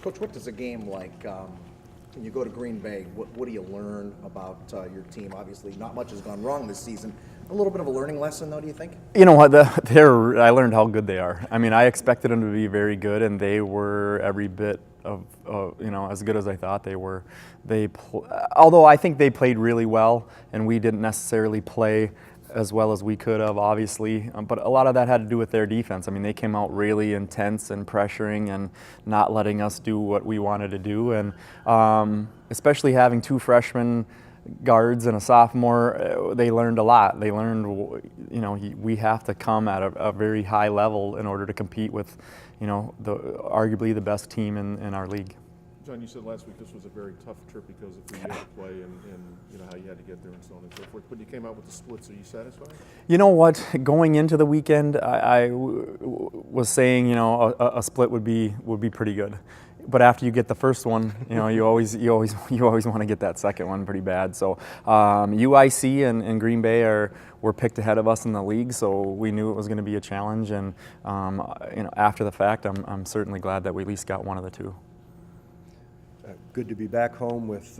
Coach, what does a game like when you go to Green Bay, what do you learn about your team? Obviously, not much has gone wrong this season. A little bit of a learning lesson, though, do you think? You know what? I learned how good they are. I mean, I expected them to be very good, and they were every bit of as good as I thought they were. Although I think they played really well, and we didn't necessarily play as well as we could have, obviously. But a lot of that had to do with their defense. I mean, they came out really intense and pressuring and not letting us do what we wanted to do. And especially having two freshmen guards and a sophomore, they learned a lot. They learned, we have to come at a very high level in order to compete with, arguably the best team in our league. John, you said last week this was a very tough trip because of who you had to play and how you had to get there and so on and so forth. But you came out with the splits. Are you satisfied? You know what? Going into the weekend, I was saying, a split would be pretty good. But after you get the first one, you always want to get that second one pretty bad. So UIC and Green Bay were picked ahead of us in the league, so we knew it was going to be a challenge. And after the fact, I'm certainly glad that we at least got one of the two. Good to be back home with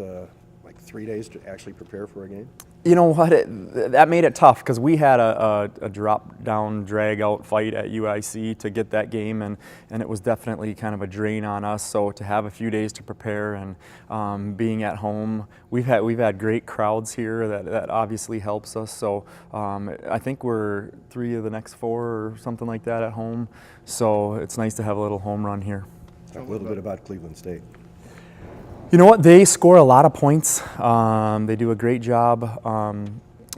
like 3 days to actually prepare for a game? You know what? That made it tough because we had a drop-down, drag-out fight at UIC to get that game, and it was definitely kind of a drain on us. So to have a few days to prepare and being at home, we've had great crowds here that obviously helps us. So I think we're 3 of the next 4 or something like that at home. So it's nice to have a little home run here. Talk a little bit about Cleveland State. You know what? They score a lot of points. They do a great job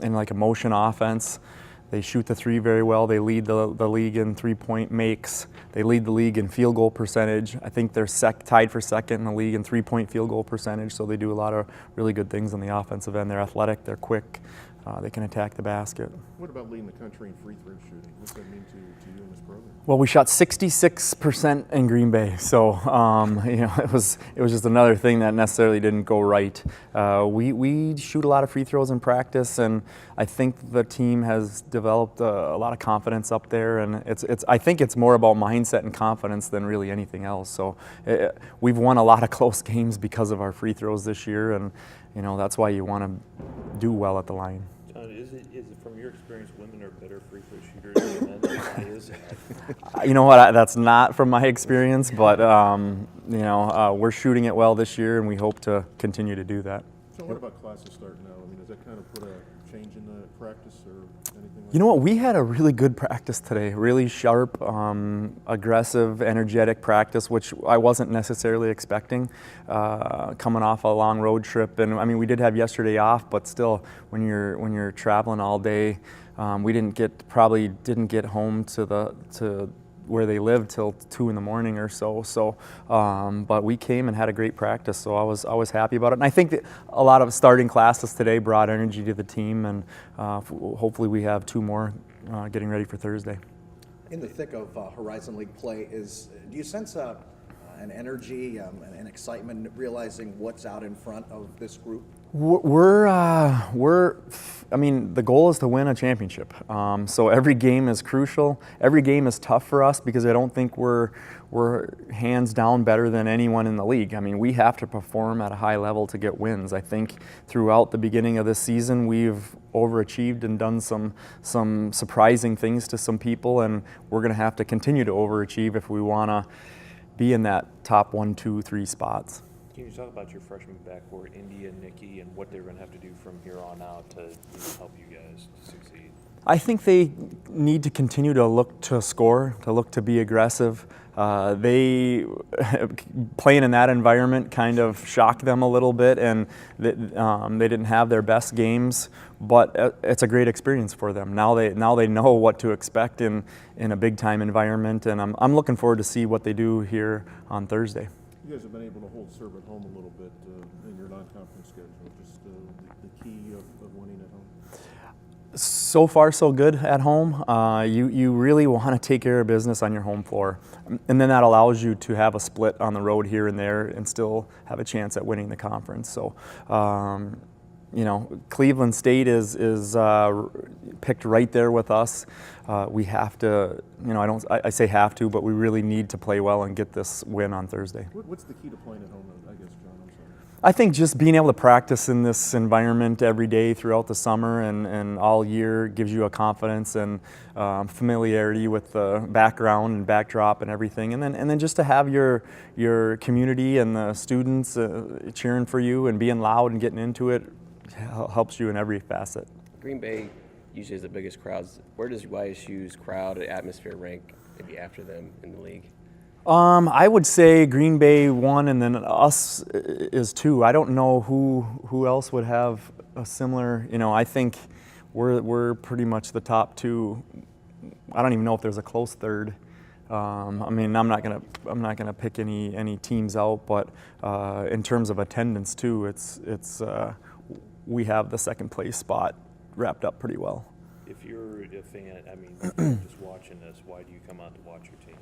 in like a motion offense. They shoot the three very well. They lead the league in three-point makes. They lead the league in field goal percentage. I think they're tied for second in the league in three-point field goal percentage. So they do a lot of really good things on the offensive end. They're athletic. They're quick. They can attack the basket. What about leading the country in free throw shooting? What's that mean to you in this program? Well, we shot 66% in Green Bay, so it was just another thing that necessarily didn't go right. We shoot a lot of free throws in practice, and I think the team has developed a lot of confidence up there. And I think it's more about mindset and confidence than really anything else. So we've won a lot of close games because of our free throws this year, and that's why you want to do well at the line. Is it from your experience, women are better free throw shooters than men? Why is that? You know what? That's not from my experience, but we're shooting it well this year, and we hope to continue to do that. So what about classes starting now? I mean, does that kind of put a change in the practice or anything like You know what? We had a really good practice today. Really sharp, aggressive, energetic practice, which I wasn't necessarily expecting coming off a long road trip. And I mean, we did have yesterday off, but still, when you're traveling all day, we probably didn't get home to where they lived till 2 in the morning or so. But we came and had a great practice, so I was happy about it. And I think that a lot of starting classes today brought energy to the team, and hopefully we have 2 more getting ready for Thursday. In the thick of Horizon League play, do you sense an energy and excitement realizing what's out in front of this group? I mean, the goal is to win a championship. So every game is crucial. Every game is tough for us because I don't think we're hands down better than anyone in the league. I mean, we have to perform at a high level to get wins. I think throughout the beginning of this season, we've overachieved and done some surprising things to some people, and we're going to have to continue to overachieve if we want to be in that top 1, 2, 3 spots. Can you talk about your freshman backcourt, Indy and Nikki, and what they're going to have to do from here on out to help you guys succeed? I think they need to continue to look to score, to look to be aggressive. They playing in that environment kind of shocked them a little bit, and they didn't have their best games. But it's a great experience for them. Now they know what to expect in a big time environment, and I'm looking forward to see what they do here on Thursday. You guys have been able to hold serve at home a little bit in your non-conference schedule. Just the key of winning at home. So far, so good at home. You really want to take care of business on your home floor, and then that allows you to have a split on the road here and there, and still have a chance at winning the conference. So, Cleveland State is picked right there with us. We have to, I say have to, but we really need to play well and get this win on Thursday. What's the key to playing at home, I guess, John? I'm sorry. I think just being able to practice in this environment every day throughout the summer and all year gives you a confidence and familiarity with the background and backdrop and everything. And then just to have your community and the students cheering for you and being loud and getting into it helps you in every facet. Green Bay usually has the biggest crowds. Where does YSU's crowd atmosphere rank maybe after them in the league? I would say Green Bay 1 and then us is 2. I don't know who else would have a similar, I think we're pretty much the top 2. I don't even know if there's a close third. I'm not gonna pick any teams out, but in terms of attendance too, it's we have the second place spot wrapped up pretty well. If you're a fan, just watching this, why do you come out to watch your team?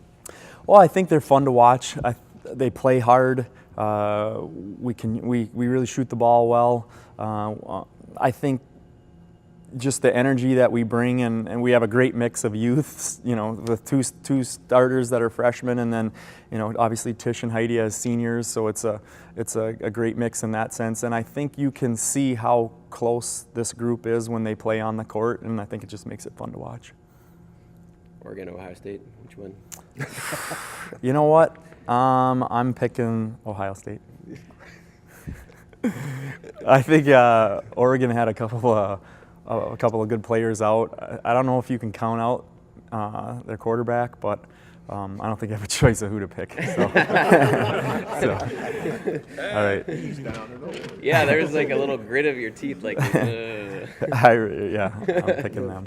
Well, I think they're fun to watch. They play hard. We really shoot the ball well. I think just the energy that we bring, and we have a great mix of youths, with two starters that are freshmen, and then, obviously Tish and Heidi as seniors, so it's a great mix in that sense. And I think you can see how close this group is when they play on the court, and I think it just makes it fun to watch. Oregon, Ohio State, which one? You know what? I'm picking Ohio State. I think Oregon had a couple of good players out. I don't know if you can count out their quarterback, but I don't think I have a choice of who to pick. So. All right. Yeah, there was like a little grit of your teeth, like. I'm picking them.